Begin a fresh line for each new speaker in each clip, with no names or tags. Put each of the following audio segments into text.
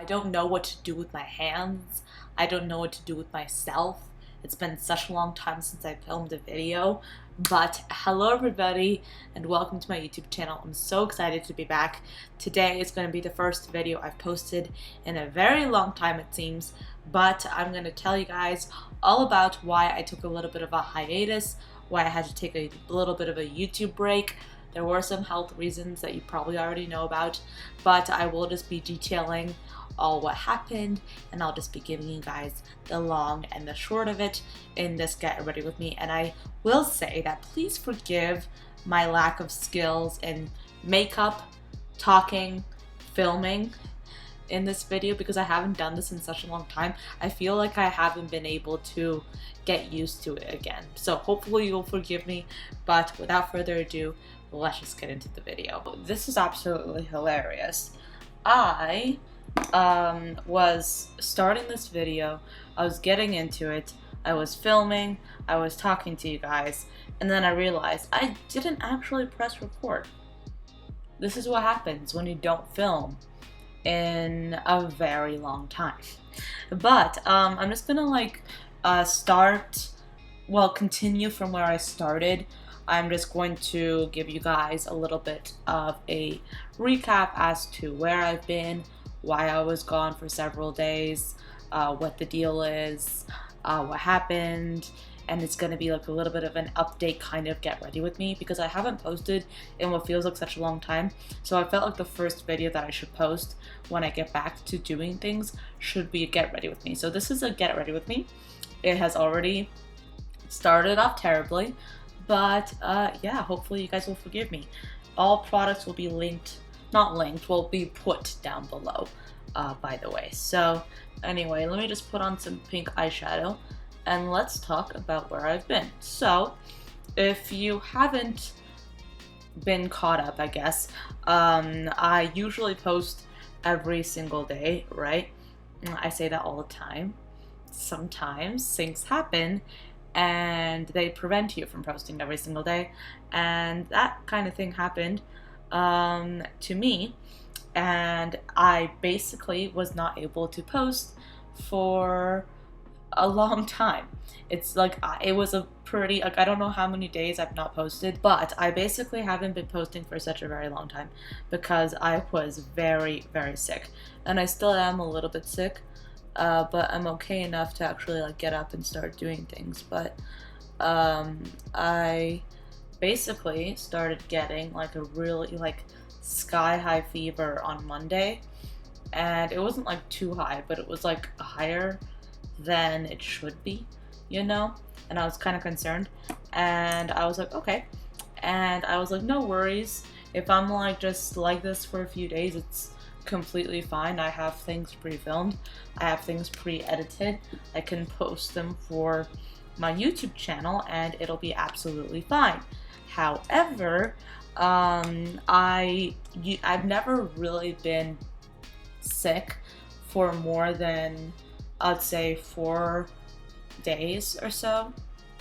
I don't know what to do with my hands. I don't know what to do with myself. It's been such a long time since I filmed a video. But hello everybody and welcome to my YouTube channel. I'm so excited to be back. Today is going to be the first video I've posted in a very long time, it seems. But I'm going to tell you guys all about why I took a little bit of a hiatus, why I had to take a little bit of a YouTube break. There were some health reasons that you probably already know about, but I will just be detailing all what happened, and I'll just be giving you guys the long and the short of it in this Get Ready With Me. And I will say that please forgive my lack of skills in makeup, talking, filming in this video, because I haven't done this in such a long time. I feel like I haven't been able to get used to it again. So hopefully you'll forgive me, but without further ado, let's just get into the video. This is absolutely hilarious. I was starting this video, I was getting into it, I was filming, I was talking to you guys, and then I realized I didn't actually press record. This is what happens when you don't film in a very long time. But I'm just gonna continue from where I started. I'm just going to give you guys a little bit of a recap as to where I've been, why I was gone for several days, what the deal is, what happened, and it's going to be like a little bit of an update, kind of Get Ready With Me, because I haven't posted in what feels like such a long time. So I felt like the first video that I should post when I get back to doing things should be a Get Ready With Me. So this is a Get Ready With Me. It has already started off terribly, but yeah, hopefully you guys will forgive me. All products will be will be put down below, by the way. So anyway, let me just put on some pink eyeshadow and let's talk about where I've been. So if you haven't been caught up, I guess, I usually post every single day, right? I say that all the time. Sometimes things happen and they prevent you from posting every single day, and that kind of thing happened to me, and I basically was not able to post for a long time. It's like it was a pretty, like, I don't know how many days I've not posted, but I basically haven't been posting for such a very long time because I was very, very sick, and I still am a little bit sick. But I'm okay enough to actually like get up and start doing things. But I basically started getting like a really like sky high fever on Monday, and it wasn't like too high, but it was like higher than it should be, you know, and I was kind of concerned, and I was like, okay, and I was like, no worries, if I'm like just like this for a few days, it's completely fine. I have things pre-filmed, I have things pre-edited, I can post them for my YouTube channel and it'll be absolutely fine. However, I've never really been sick for more than, I'd say, 4 days or so,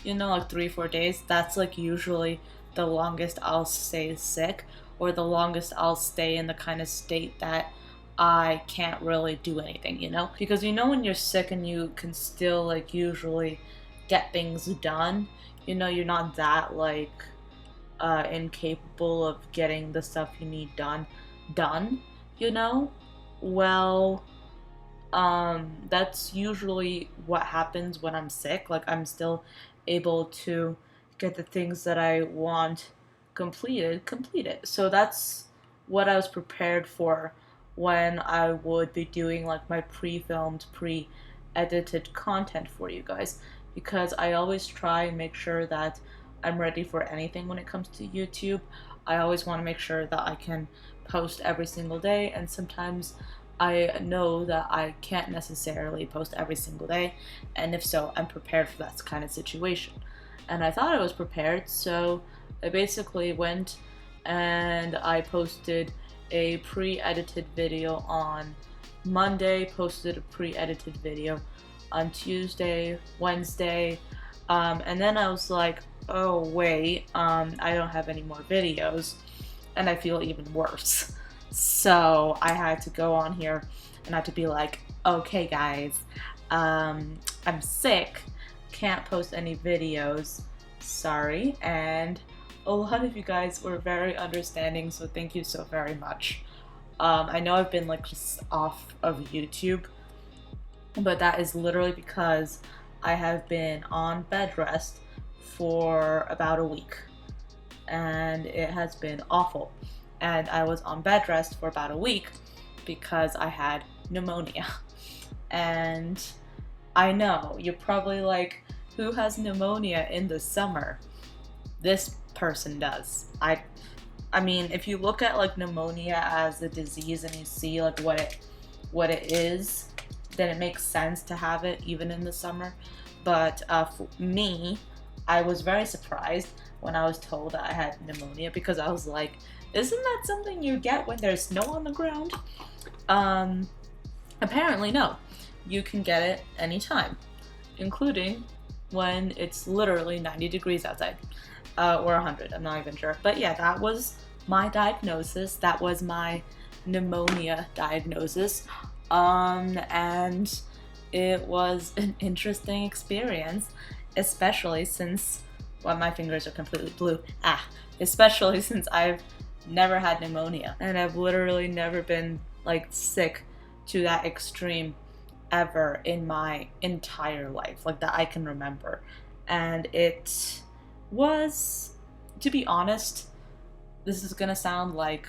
you know, like 3-4 days. That's like usually the longest I'll stay sick, or the longest I'll stay in the kind of state that I can't really do anything, you know? Because you know when you're sick and you can still like usually get things done, you know, you're not that like incapable of getting the stuff you need done, you know? Well, that's usually what happens when I'm sick. Like, I'm still able to get the things that I want completed. So that's what I was prepared for when I would be doing like my pre-filmed, pre-edited content for you guys, because I always try and make sure that I'm ready for anything when it comes to YouTube. I always want to make sure that I can post every single day, and sometimes I know that I can't necessarily post every single day, and if so, I'm prepared for that kind of situation. And I thought I was prepared, so I basically went and I posted a pre-edited video on Monday, posted a pre-edited video on Tuesday, Wednesday, and then I was like, oh wait, I don't have any more videos, and I feel even worse. So I had to go on here and I have to be like, okay guys, I'm sick, can't post any videos, sorry. And a lot of you guys were very understanding, so thank you so very much. I know I've been like just off of YouTube, but that is literally because I have been on bed rest for about a week, and it has been awful. And I was on bed rest for about a week because I had pneumonia. And I know you're probably like, who has pneumonia in the summer? This person does. I mean, if you look at like pneumonia as a disease and you see like what it is, then it makes sense to have it even in the summer. But for me, I was very surprised when I was told that I had pneumonia, because I was like, isn't that something you get when there's snow on the ground? Apparently no. You can get it anytime, including when it's literally 90 degrees outside, or 100, I'm not even sure. But yeah, that was my diagnosis. That was my pneumonia diagnosis. And it was an interesting experience, especially since, well, my fingers are completely blue. Especially since I've never had pneumonia, and I've literally never been like sick to that extreme ever in my entire life, like that I can remember. And it was, to be honest, this is gonna sound like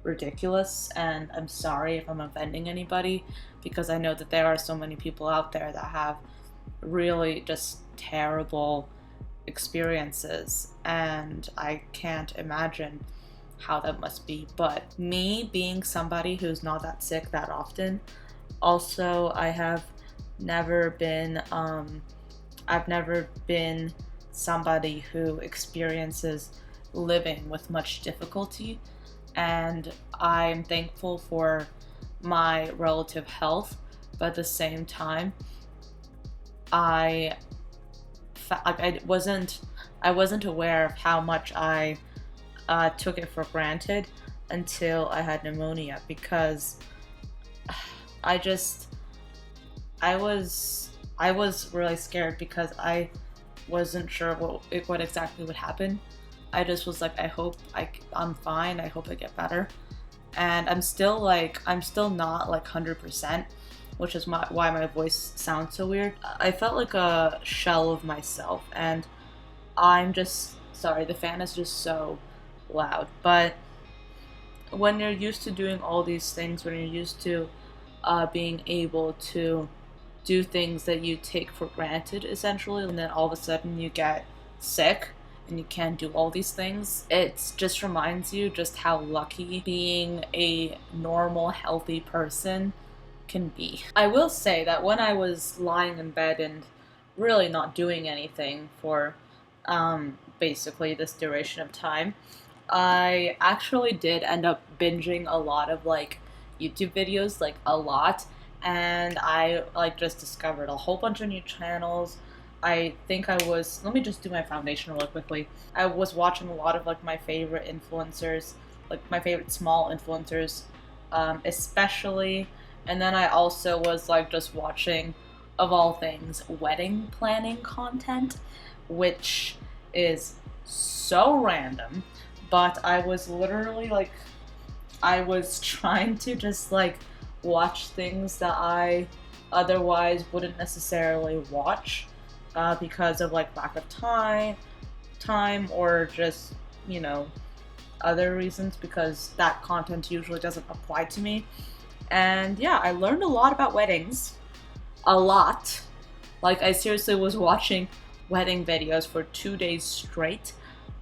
ridiculous, and I'm sorry if I'm offending anybody, because I know that there are so many people out there that have really just terrible experiences, and I can't imagine how that must be. But me being somebody who's not that sick that often, also I have never been I've never been somebody who experiences living with much difficulty, and I'm thankful for my relative health, but at the same time I wasn't aware of how much I took it for granted until I had pneumonia, because I was really scared, because I wasn't sure what exactly would happen. I just was like, I hope I'm fine, I hope I get better. And I'm still not like 100%, which is why my voice sounds so weird. I felt like a shell of myself, and I'm just sorry, the fan is just so loud. But when you're used to doing all these things, when you're used to being able to do things that you take for granted, essentially, and then all of a sudden you get sick and you can't do all these things, it just reminds you just how lucky being a normal, healthy person can be. I will say that when I was lying in bed and really not doing anything for basically this duration of time, I actually did end up binging a lot of like YouTube videos, like a lot, and I like just discovered a whole bunch of new channels. I think let me just do my foundation really quickly. I was watching a lot of like my favorite influencers, like my favorite small influencers, especially, and then I also was like just watching, of all things, wedding planning content, which is so random, but I was literally like, I was trying to just like watch things that I otherwise wouldn't necessarily watch, because of like lack of time, or just, you know, other reasons, because that content usually doesn't apply to me. And yeah, I learned a lot about weddings. A lot. Like, I seriously was watching wedding videos for 2 days straight,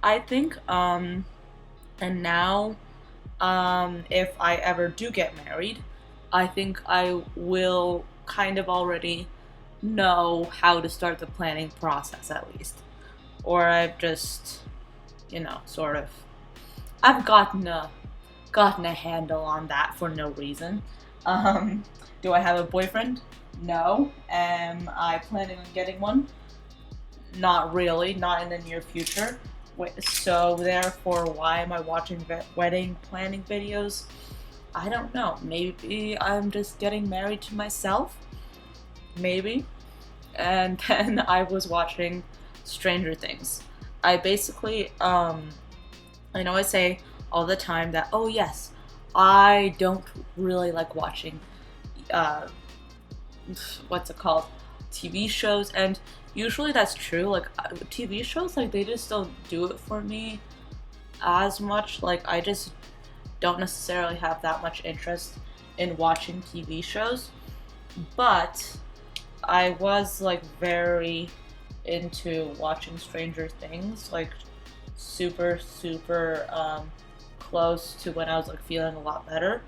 I think. And now, if I ever do get married, I think I will kind of already know how to start the planning process, at least. Or I've just, you know, sort of, I've gotten a handle on that for no reason. Do I have a boyfriend? No. Am I planning on getting one? Not really, not in the near future. So therefore, why am I watching wedding planning videos? I don't know. Maybe I'm just getting married to myself. Maybe. And then I was watching Stranger Things. I basically, I know I say all the time that, oh yes, I don't really like watching, what's it called? TV shows, and usually that's true. Like, TV shows, like, they just don't do it for me as much. Like, I just don't necessarily have that much interest in watching TV shows, but I was like very into watching Stranger Things, like super close to when I was like feeling a lot better.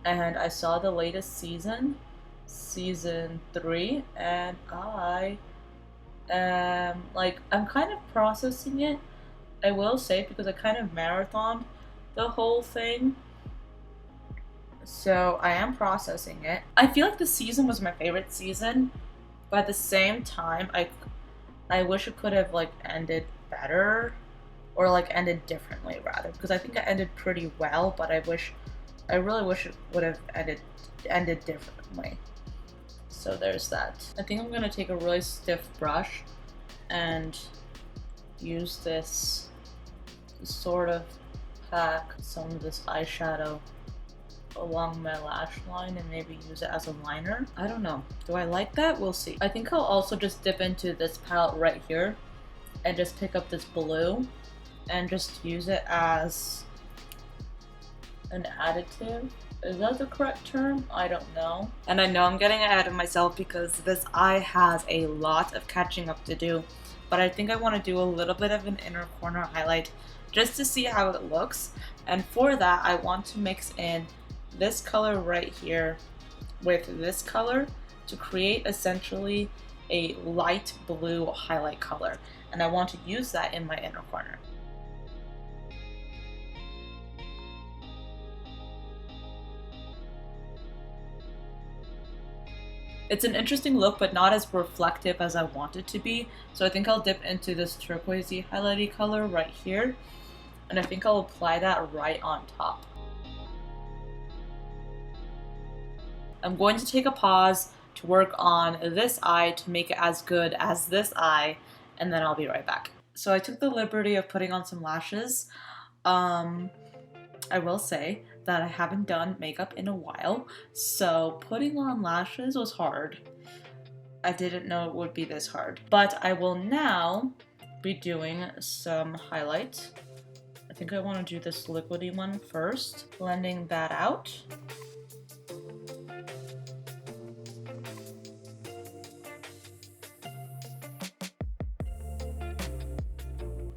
And I saw the latest season 3, and I am like, I'm kind of processing it, I will say, because I kind of marathoned the whole thing. So I am processing it. I feel like the season was my favorite season, but at the same time, I wish it could have like ended better, or like ended differently rather, because I think it ended pretty well, but I really wish it would have ended differently. So there's that. I think I'm gonna take a really stiff brush and use this to sort of pack some of this eyeshadow along my lash line and maybe use it as a liner. I don't know. Do I like that? We'll see. I think I'll also just dip into this palette right here and just pick up this blue and just use it as an additive. Is that the correct term? I don't know. And I know I'm getting ahead of myself because this eye has a lot of catching up to do, but I think I want to do a little bit of an inner corner highlight just to see how it looks. And for that, I want to mix in this color right here with this color to create essentially a light blue highlight color, and I want to use that in my inner corner. It's an interesting look, but not as reflective as I want it to be, so I think I'll dip into this turquoisey highlighty color right here, and I think I'll apply that right on top. I'm going to take a pause to work on this eye to make it as good as this eye, and then I'll be right back. So I took the liberty of putting on some lashes. I will say that I haven't done makeup in a while, so putting on lashes was hard. I didn't know it would be this hard. But I will now be doing some highlight. I think I want to do this liquidy one first, blending that out.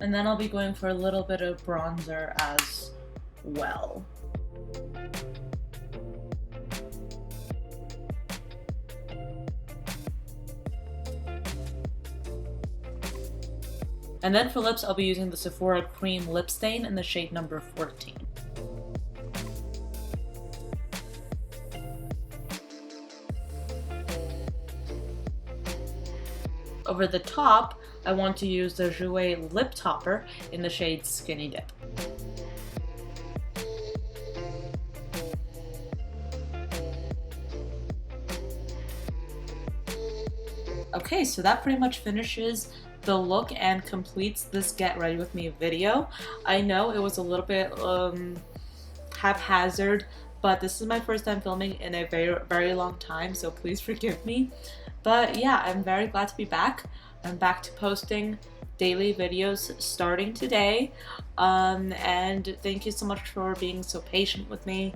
And then I'll be going for a little bit of bronzer as well. And then for lips, I'll be using the Sephora Cream Lip Stain in the shade number 14. Over the top, I want to use the Jouer Lip Topper in the shade Skinny Dip. Okay, so that pretty much finishes the look and completes this Get Ready With Me video. I know it was a little bit haphazard, but this is my first time filming in a very long time, so please forgive me. But yeah, I'm very glad to be back. I'm back to posting daily videos starting today, and thank you so much for being so patient with me,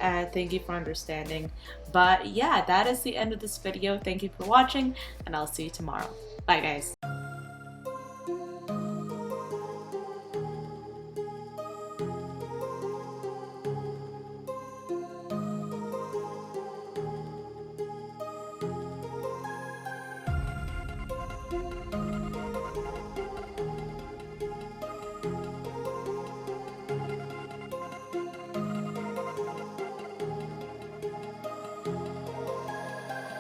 and thank you for understanding. But yeah, that is the end of this video. Thank you for watching, and I'll see you tomorrow. Bye guys.